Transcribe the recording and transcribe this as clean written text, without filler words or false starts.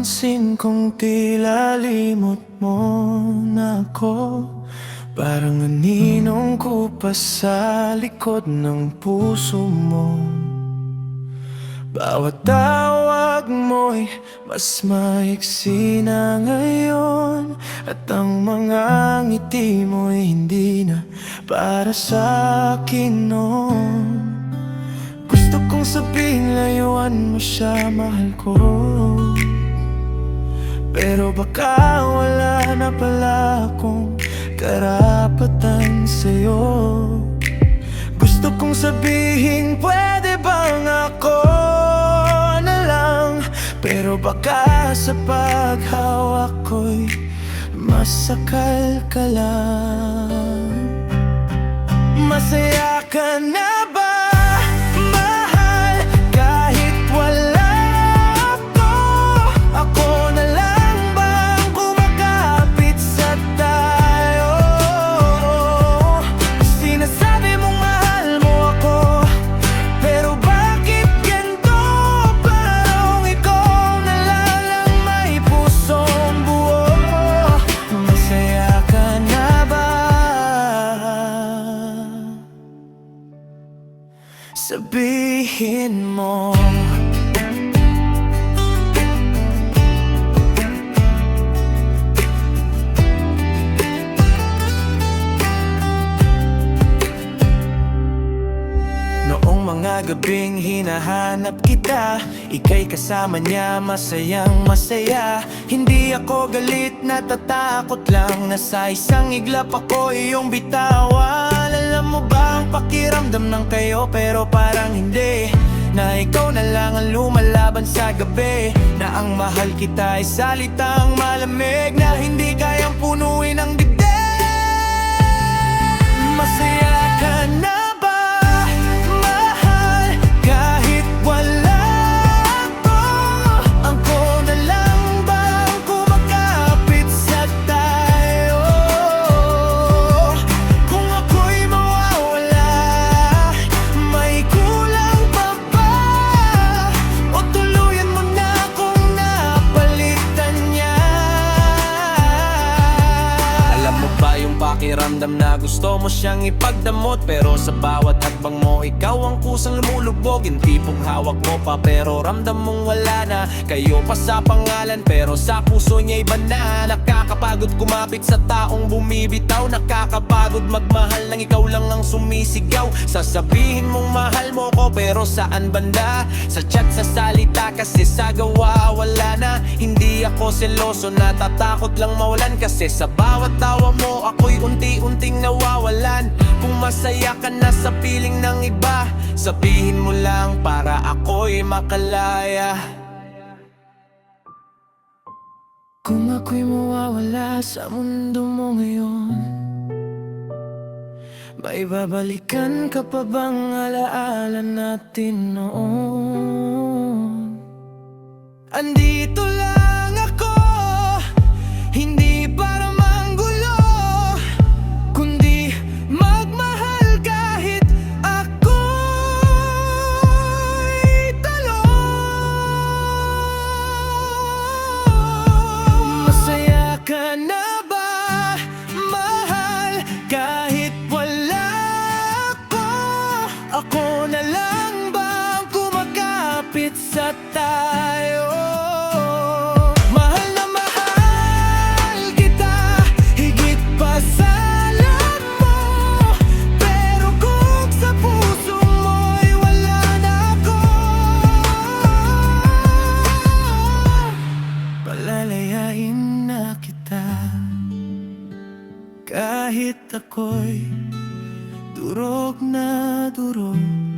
Napapansin kong tila limot mo na ako. Parang naninong ko pa sa likod ng puso mo. Bawat tawag mo'y mas maiksi na ngayon. At ang mga ngiti mo'y hindi na para sa akin noon. Gusto kong sabihin layuan mo siya, mahal ko. Pero baka wala na pala akong karapatan sa'yo. Gusto kong sabihin pwede bang ako na lang, pero baka sa paghawak ko'y masakal ka lang. Masaya ka na ba? Sabihin mo. Noong mga gabing hinahanap kita, ika'y kasama niya, masayang masaya. Hindi ako galit, natatakot lang na sa isang iglap ako iyong bitawan. Alam mo ba ang pakiramdam ng kayo, pero parang hindi, na ikaw na lang ang lumalaban sa gabi. Na ang mahal kita ay salitang malamig na hindi kayang punuin ang dibdib. Masaya ka na ba, mahal, kahit wala ako? Ako na lang bang kumakapit sa tayo? Kung ako'y mawawala, may kulang pa ba? O tuluyan mo na kung napalitan niya? Alam mo ba yung pakiramdam na gusto mo siyang ipagdamot, pero sa bawat hakbang mo ikaw ang kusang lumulubog. Yung tipong hawak mo pa pero ramdam mong wala na. Kayo pa sa pangalan pero sa puso niya iba na. Nakakapagod kumapit sa taong bumibitaw. Nakakapagod magmahal nang ikaw lang ang sumisigaw. Sasabihin mong mahal mo ko pero saan banda? Sa chat, sa salita, kasi sa gawa wala na. Hindi ako seloso, natatakot lang mawalan, kasi sa bawat tawa mo ako'y unti-unting nawawalan. Kung masaya ka na sa piling ng iba, sabihin mo lang para ako'y makalaya. Kung ako'y mawawala sa mundo mo ngayon, may babalikan ka pa bang alaala natin noon? Andito lang ako, hindi para manggulo, kundi magmahal kahit ako'y talo. Masaya ka na ba, mahal, kahit wala ako? Ako na lang bang kumakapit sa tayo? Mahal na mahal kita, higit pa sa alam mo. Pero kung sa puso mo'y wala na ako, palalayain na kita. Kahit ako'y durog na durog.